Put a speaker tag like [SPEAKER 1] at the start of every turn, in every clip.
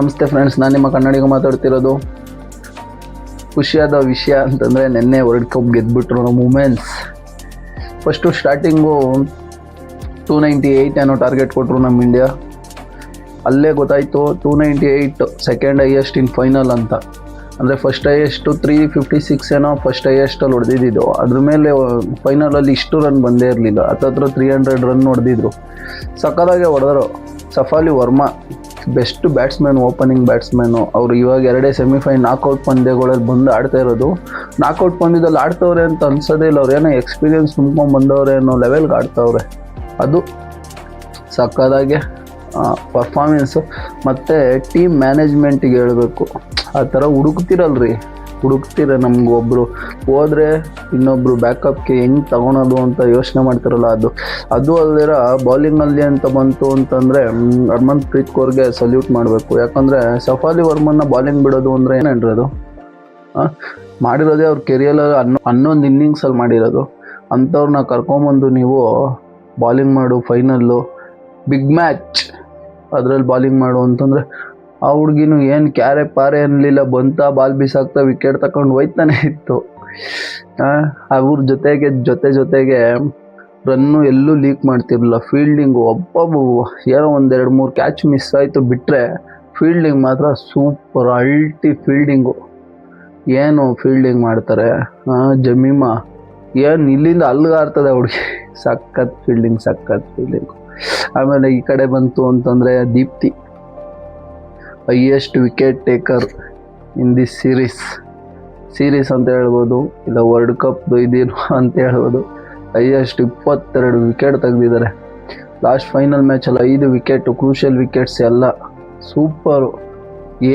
[SPEAKER 1] ನಮಸ್ತೆ ಫ್ರೆಂಡ್ಸ್, ನಾನು ನಿಮ್ಮ ಕನ್ನಡಿಗ ಮಾತಾಡ್ತಿರೋದು. ಖುಷಿಯಾದ ವಿಷಯ ಅಂತಂದರೆ ನಿನ್ನೆ ವರ್ಲ್ಡ್ ಕಪ್ ಗೆದ್ದುಬಿಟ್ರು ನಮ್ಮ ವುಮೆನ್ಸ್. ಫಸ್ಟು ಸ್ಟಾರ್ಟಿಂಗು 298 ಏನೋ ಟಾರ್ಗೆಟ್ ಕೊಟ್ಟರು ನಮ್ಮ ಇಂಡಿಯಾ. ಅಲ್ಲೇ ಗೊತ್ತಾಯಿತು 298 ಸೆಕೆಂಡ್ ಹೈಯೆಸ್ಟ್ ಇನ್ ಫೈನಲ್ ಅಂತ. ಅಂದರೆ ಫಸ್ಟ್ ಹೈಯೆಸ್ಟು 356 ಏನೋ ಫಸ್ಟ್ ಹೈಯೆಸ್ಟಲ್ಲಿ ಹೊಡೆದಿದ್ದು. ಅದ್ರ ಮೇಲೆ ಫೈನಲಲ್ಲಿ ಇಷ್ಟು ರನ್ ಬಂದೇ ಇರಲಿಲ್ಲ. ಹತ್ತತ್ರ 300 ರನ್ ಹೊಡೆದಿದ್ರು. ಸಕ್ಕದಾಗೆ ಹೊಡೆದರು. Shafali Verma best batsman, opening batsman. ಅವರು ಇವಾಗ ಎರಡೇ ಸೆಮಿಫೈನಲ್ ನಾಕೌಟ್ ಪಂದ್ಯಗಳಲ್ಲಿ ಬಂದು ಆಡ್ತಾ ಇರೋದು. ನಾಕೌಟ್ ಪಂದ್ಯದಲ್ಲಿ ಆಡ್ತವ್ರೆ ಅಂತ ಅನ್ಸೋದೇ ಇಲ್ಲ. ಅವ್ರು ಏನೋ ಎಕ್ಸ್ಪೀರಿಯನ್ಸ್ ತುಂಬ್ಕೊಂಡು ಬಂದವ್ರೆ ಅನ್ನೋ ಲೆವೆಲ್ಗೆ ಆಡ್ತವ್ರೆ. ಅದು ಸಕ್ಕದಾಗೆ ಪರ್ಫಾರ್ಮೆನ್ಸು. ಮತ್ತು ಟೀಮ್ ಮ್ಯಾನೇಜ್ಮೆಂಟಿಗೆ ಹೇಳಬೇಕು, ಆ ಥರ ಹುಡುಕ್ತಿರ ನಮಗೊಬ್ಬರು ಹೋದರೆ ಇನ್ನೊಬ್ಬರು ಬ್ಯಾಕಪ್ಗೆ ಹೆಂಗೆ ತಗೊಳೋದು ಅಂತ ಯೋಚನೆ ಮಾಡ್ತಿರಲ್ಲ, ಅದು ಅಲ್ದಿರ ಬೌಲಿಂಗಲ್ಲಿ ಅಂತ ಬಂತು ಅಂತಂದರೆ ಹರ್ಮನ್ಪ್ರೀತ್ ಕೌರ್ಗೆ ಸಲ್ಯೂಟ್ ಮಾಡಬೇಕು. ಯಾಕಂದರೆ ಸಫಾಲಿ ವರ್ಮನ್ನ ಬಾಲಿಂಗ್ ಬಿಡೋದು ಅಂದರೆ ಏನೇನ್ರಿ ಅದು ಮಾಡಿರೋದೇ ಅವ್ರ ಕೆರಿಯರಲ್ಲಿ 11 ಇನ್ನಿಂಗ್ಸಲ್ಲಿ ಮಾಡಿರೋದು. ಅಂಥವ್ರನ್ನ ಕರ್ಕೊಂಬಂದು ನೀವು ಬಾಲಿಂಗ್ ಮಾಡು, ಫೈನಲ್ಲು ಬಿಗ್ ಮ್ಯಾಚ್ ಅದರಲ್ಲಿ ಬಾಲಿಂಗ್ ಮಾಡು ಅಂತಂದರೆ ಆ ಹುಡುಗಿನೂ ಏನು ಕ್ಯಾರೆ ಪಾರೆ ಅನ್ನಲಿಲ್ಲ. ಬಂತ ಬಾಲ್ ಬಿಸಾಕ್ತಾ ವಿಕೆಟ್ ತಗೊಂಡು ಹೋಯ್ತಾನೆ ಇತ್ತು. ಅವ್ರ ಜೊತೆಗೆ ರನ್ನು ಎಲ್ಲೂ ಲೀಕ್ ಮಾಡ್ತಿರಲಿಲ್ಲ. ಫೀಲ್ಡಿಂಗು ಏನೋ 1-2-3 ಕ್ಯಾಚ್ ಮಿಸ್ ಆಯಿತು ಬಿಟ್ಟರೆ ಫೀಲ್ಡಿಂಗ್ ಮಾತ್ರ ಸೂಪರ್ ಫೀಲ್ಡಿಂಗು. ಏನು ಫೀಲ್ಡಿಂಗ್ ಮಾಡ್ತಾರೆ ಜಮೀಮಾ. ಏನು ಇಲ್ಲಿಂದ ಅಲ್ಲಿಗಾರ್ತದೆ ಹುಡುಗಿ. ಸಖತ್ ಫೀಲ್ಡಿಂಗು. ಆಮೇಲೆ ಈ ಕಡೆ ಬಂತು ಅಂತಂದರೆ Deepti, highest wicket taker in this series ಅಂತ ಹೇಳ್ಬೋದು, ಇಲ್ಲ ವರ್ಲ್ಡ್ ಕಪ್ ಇದೇನು ಅಂತ ಹೇಳ್ಬೋದು. ಹೈಯೆಸ್ಟ್ 22 ವಿಕೆಟ್ ತೆಗೆದಿದ್ದಾರೆ. ಲಾಸ್ಟ್ ಫೈನಲ್ ಮ್ಯಾಚಲ್ಲಿ 5 ವಿಕೆಟು, ಕ್ರೂಷಿಯಲ್ ವಿಕೆಟ್ಸ್ ಎಲ್ಲ ಸೂಪರು.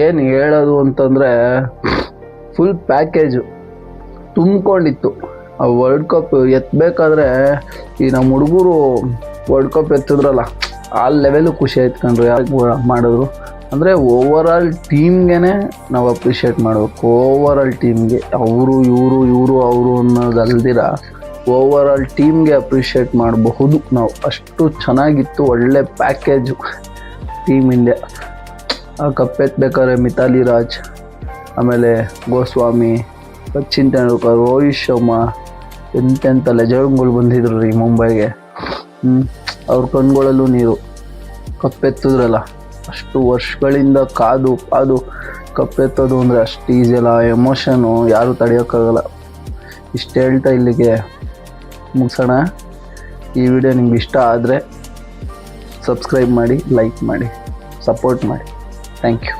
[SPEAKER 1] ಏನು ಹೇಳೋದು ಅಂತಂದರೆ ಫುಲ್ ಪ್ಯಾಕೇಜು ತುಂಬಿಕೊಂಡಿತ್ತು. ಆ ವರ್ಲ್ಡ್ ಕಪ್ ಎತ್ತಬೇಕಾದ್ರೆ ಈ ನಮ್ಮ ಹುಡುಗರು ವರ್ಲ್ಡ್ ಕಪ್ ಎತ್ತಿದ್ರಲ್ಲ, ಆ ಲೆವೆಲು ಖುಷಿ ಆಯ್ತು ಕಣ್ರಿ. ಮಾಡಿದ್ರು ಅಂದರೆ ಓವರ್ ಆಲ್ ಟೀಮ್ಗೆ ನಾವು ಅಪ್ರಿಷಿಯೇಟ್ ಮಾಡಬೇಕು. ಓವರ್ ಆಲ್ ಟೀಮ್ಗೆ ಅವರು ಅನ್ನೋದಲ್ದಿರ ಓವರ್ ಆಲ್ ಟೀಮ್ಗೆ ಅಪ್ರಿಷಿಯೇಟ್ ಮಾಡಬಹುದು ನಾವು. ಅಷ್ಟು ಚೆನ್ನಾಗಿತ್ತು, ಒಳ್ಳೆ ಪ್ಯಾಕೇಜು ಟೀಮ್ ಇಂಡಿಯಾ. ಕಪ್ಪೆತ್ತಬೇಕಾದ್ರೆ ಮಿತಾಲಿ ರಾಜ್, ಆಮೇಲೆ ಗೋಸ್ವಾಮಿ, ಸಚಿನ್ ತೆಂಡೂಲ್ಕರ್, ರೋಹಿತ್ ಶರ್ಮಾ, ಎಂತೆಂಥ ಲೆಜೆಂಡ್ಗಳು ಬಂದಿದ್ರು ರೀ ಮುಂಬೈಗೆ. ಅವ್ರ ಕಣ್ಗಳಲ್ಲೂ ನೀರು. ಕಪ್ಪೆತ್ತಿದ್ರಲ್ಲ, ಅಷ್ಟು ವರ್ಷಗಳಿಂದ ಕಾದು ಕಪ್ಪೆತ್ತೋದು ಅಂದರೆ ಅಷ್ಟು ಈಸಿ ಅಲ್ಲ. ಎಮೋಷನು ಯಾರೂ ತಡೆಯೋಕ್ಕಾಗಲ್ಲ. ಇಷ್ಟು ಹೇಳ್ತಾ ಇಲ್ಲಿಗೆ ಮುಗಿಸೋಣ. ಈ ವಿಡಿಯೋ ನಿಮ್ಗೆ ಇಷ್ಟ ಆದರೆ ಸಬ್ಸ್ಕ್ರೈಬ್ ಮಾಡಿ, ಲೈಕ್ ಮಾಡಿ, ಸಪೋರ್ಟ್ ಮಾಡಿ. Thank you.